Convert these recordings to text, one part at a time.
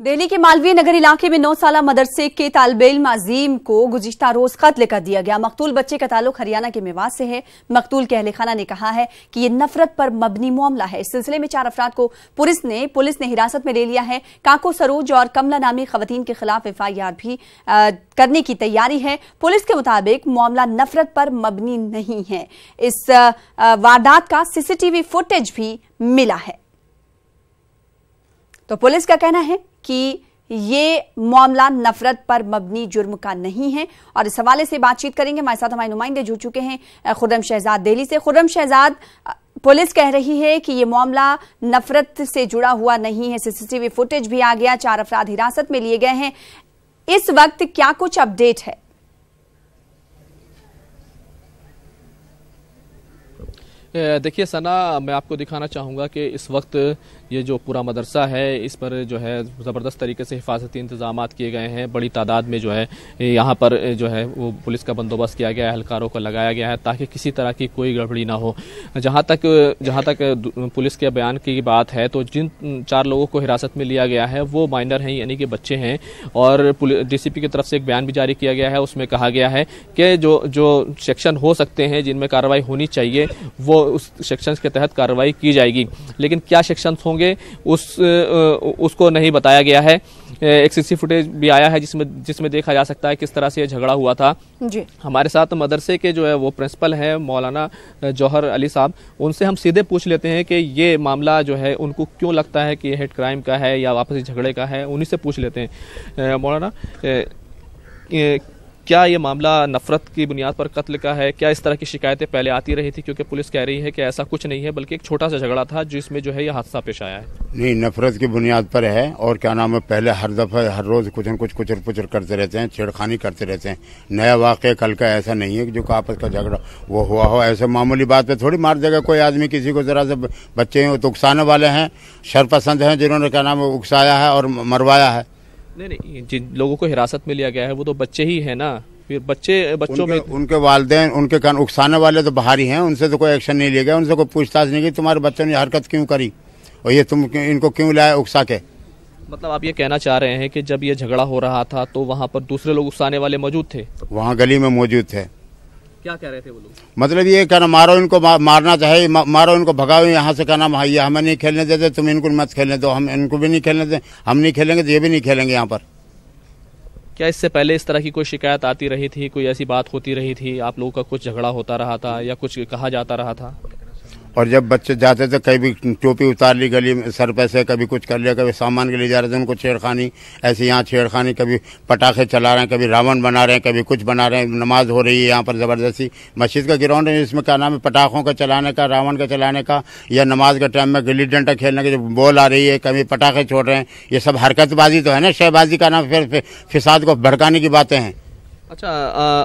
दिल्ली के मालवीय नगर इलाके में 9 साला मदरसे के तालिब इल्म अजीम को गुज़िश्ता रोज कत्ल कर दिया गया। मकतूल बच्चे का ताल्लुक हरियाणा के मेवात से है। मकतूल के अहले खाना ने कहा है कि यह नफरत पर मबनी मामला है। इस सिलसिले में 4 अफराद को पुलिस ने हिरासत में ले लिया है। काको सरोज और कमला नामी खवातीन के खिलाफ FIR भी करने की तैयारी है। पुलिस के मुताबिक मामला नफरत पर मबनी नहीं है। इस वारदात का CCTV फुटेज भी मिला है। तो पुलिस का कहना है कि ये मामला नफरत पर मबनी जुर्म का नहीं है और इस हवाले से बातचीत करेंगे। हमारे साथ हमारे नुमाइंदे जुड़ चुके हैं। खुर्रम शहजाद दिल्ली से। खुर्रम शहजाद, पुलिस कह रही है कि ये मामला नफरत से जुड़ा हुआ नहीं है। CCTV फुटेज भी आ गया। 4 अफराद हिरासत में लिए गए हैं। इस वक्त क्या कुछ अपडेट है? देखिए सना, मैं आपको दिखाना चाहूँगा कि इस वक्त ये जो पूरा मदरसा है इस पर जो है ज़बरदस्त तरीके से हिफाजती इंतजामात किए गए हैं। बड़ी तादाद में जो है यहाँ पर जो है वो पुलिस का बंदोबस्त किया गया है, एहलकारों को लगाया गया है ताकि किसी तरह की कोई गड़बड़ी ना हो। जहाँ तक पुलिस के बयान की बात है तो जिन 4 लोगों को हिरासत में लिया गया है वो माइनर हैं, यानी कि बच्चे हैं। और DCP की तरफ से एक बयान भी जारी किया गया है। उसमें कहा गया है कि जो सेक्शन हो सकते हैं जिनमें कार्रवाई होनी चाहिए वो उस सेक्शन के तहत कार्रवाई की जाएगी, लेकिन क्या सेक्शन होंगे उसको नहीं बताया गया है। एक CCTV फुटेज भी आया है जिसमें देखा जा सकता है किस तरह से झगड़ा हुआ था जी। हमारे साथ मदरसे के जो है वो प्रिंसिपल है मौलाना जौहर अली साहब, उनसे हम सीधे पूछ लेते हैं कि ये मामला जो है उनको क्यों लगता है कि हेड क्राइम का है या आपसी झगड़े का है। उन्हीं से पूछ लेते हैं। मौलाना, क्या ये मामला नफरत की बुनियाद पर कत्ल का है? क्या इस तरह की शिकायतें पहले आती रही थी? क्योंकि पुलिस कह रही है कि ऐसा कुछ नहीं है, बल्कि एक छोटा सा झगड़ा था जिसमें जो है ये हादसा पेश आया है। नहीं, नफरत की बुनियाद पर है। और क्या नाम है, पहले हर दफा हर रोज कुछ न कुछ कुचर पुचर करते रहते हैं, छेड़खानी करते रहते हैं। नया वाक़या कल का ऐसा नहीं है कि जो आपस का झगड़ा वो हुआ हो। ऐसे मामूली बात पे थोड़ी मार देगा कोई आदमी किसी को। जरा से बच्चे हैं तो उकसाने वाले हैं, शरपसंद हैं जिन्होंने क्या नाम है उकसाया है और मरवाया है। नहीं, जिन लोगों को हिरासत में लिया गया है वो तो बच्चे ही है ना। फिर बच्चों में उनके वालिदैन उनके कान उकसाने वाले तो बाहर ही हैं। उनसे तो कोई एक्शन नहीं लिया गया, उनसे कोई पूछताछ नहीं की तुम्हारे बच्चों ने हरकत क्यों करी और ये तुम इनको क्यों लाए उकसा के। मतलब आप ये कहना चाह रहे हैं कि जब ये झगड़ा हो रहा था तो वहाँ पर दूसरे लोग उकसाने वाले मौजूद थे? वहाँ गली में मौजूद थे। क्या कह रहे थे वो लोग? मतलब ये क्या नाम, मारो इनको, मारना चाहे मारो इनको, भगाओ यहाँ से। क्या नाम, ये हमें नहीं खेलने देते, तुम इनको मत खेलने दो, हम इनको भी नहीं खेलने दे, हम नहीं खेलेंगे तो ये भी नहीं खेलेंगे यहाँ पर। क्या इससे पहले इस तरह की कोई शिकायत आती रही थी? कोई ऐसी बात होती रही थी? आप लोगों का कुछ झगड़ा होता रहा था या कुछ कहा जाता रहा था? और जब बच्चे जाते थे कभी टोपी उतार ली गली में सर पे से, कभी कुछ कर लिया, कभी सामान के लिए जा रहे थे उनको छेड़खानी, ऐसे यहाँ छेड़खानी, कभी पटाखे चला रहे हैं, कभी रावण बना रहे हैं, कभी कुछ बना रहे हैं। नमाज हो रही है यहाँ पर ज़बरदस्ती। मस्जिद का ग्राउंड है, इसमें क्या नाम है पटाखों का चलाने का, रावण का चलाने का, या नमाज के टाइम में गिल्ली डंडा खेलने की जो बॉल आ रही है, कभी पटाखे छोड़ रहे हैं। ये सब हरकतबाजी तो है ना, शहबाजी का नाम, फिर फिसाद को भड़काने की बातें हैं। अच्छा,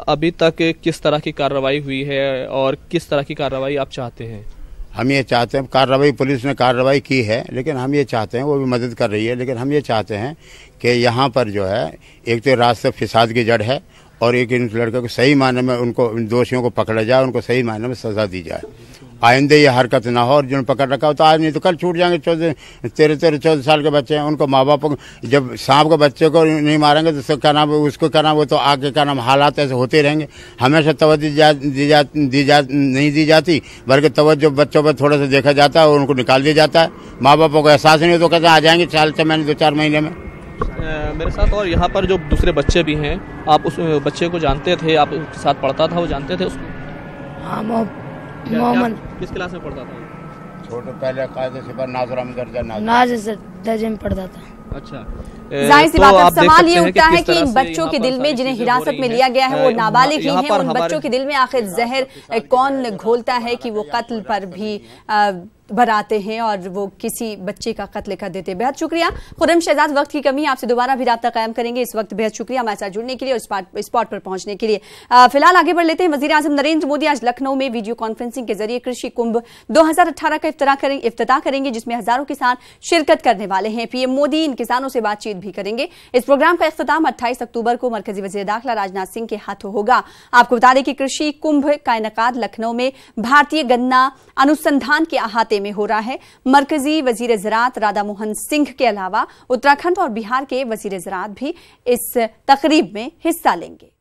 अभी तक किस तरह की कार्रवाई हुई है और किस तरह की कार्रवाई आप चाहते हैं? हम ये चाहते हैं, कार्रवाई पुलिस ने कार्रवाई की है, लेकिन हम ये चाहते हैं, वो भी मदद कर रही है, लेकिन हम ये चाहते हैं कि यहाँ पर जो है एक तो रास्ते फिसाद की जड़ है और एक इन लड़कों को सही मायने में उनको दोषियों को पकड़ा जाए, उनको सही मायने में सजा दी जाए। आइंदे ये हरकत ना हो। और जिन्होंने पकड़ रखा हो तो आज नहीं तो कल छूट जाएंगे। 13-14 साल के बच्चे हैं, उनको माँ बाप जब सांप के बच्चे को नहीं मारेंगे तो क्या नाम उसको क्या नाम, वो तो आगे क्या नाम हालात ऐसे होते रहेंगे। हमेशा तवज्जो नहीं दी जाती, बल्कि तवज्जो बच्चों पर थोड़ा सा देखा जाता है और उनको निकाल दिया जाता है। माँ बापों को एहसास नहीं हो तो कहते आ जाएंगे 4 महीने 2-4 महीने में। मेरे साथ और यहाँ पर जो दूसरे बच्चे भी हैं, आप उस बच्चे को जानते थे? आप उसके साथ पढ़ता था, वो जानते थे उसको? हाँ, मोहम्मद। किस क्लास में पढ़ता था? छोटे पहले कायदे से पर नाज़रा में दर्जे में पढ़ता था। अच्छा, जाहिर सी बात है। सवाल ये उठता है कि इन बच्चों के दिल में जिन्हें हिरासत में लिया गया है वो नाबालिग ही हैं। उन बच्चों के दिल में आखिर जहर कौन घोलता है कि वो कत्ल पर भी भराते हैं और वो किसी बच्चे का कत्ल कर देते हैं। बेहद शुक्रिया खुर्रम शहजाद। वक्त की कमी, आपसे दोबारा भी राब्ता कायम करेंगे। इस वक्त बेहद शुक्रिया हमारे साथ जुड़ने के लिए और स्पॉट पर पहुंचने के लिए। फिलहाल आगे बढ़ लेते हैं। वजीर आजम नरेंद्र मोदी आज लखनऊ में वीडियो कॉन्फ्रेंसिंग के जरिए कृषि कुंभ 2018 का इफ्तिताह करेंगे, जिसमें हजारों किसान शिरकत करने वाले हैं। PM मोदी इन किसानों से बातचीत भी करेंगे। इस प्रोग्राम का इख्तिताम 28 अक्टूबर को मरकजी वजीर दाखिला राजनाथ सिंह के हाथों होगा। आपको बता दें कि कृषि कुंभ का इनेकाद लखनऊ में भारतीय गन्ना अनुसंधान के अहाते अहाते में हो रहा है। मरकजी वजीर ज़राअत राधा मोहन सिंह के अलावा उत्तराखंड और बिहार के वजीर ज़राअत भी इस तकरीब में हिस्सा लेंगे।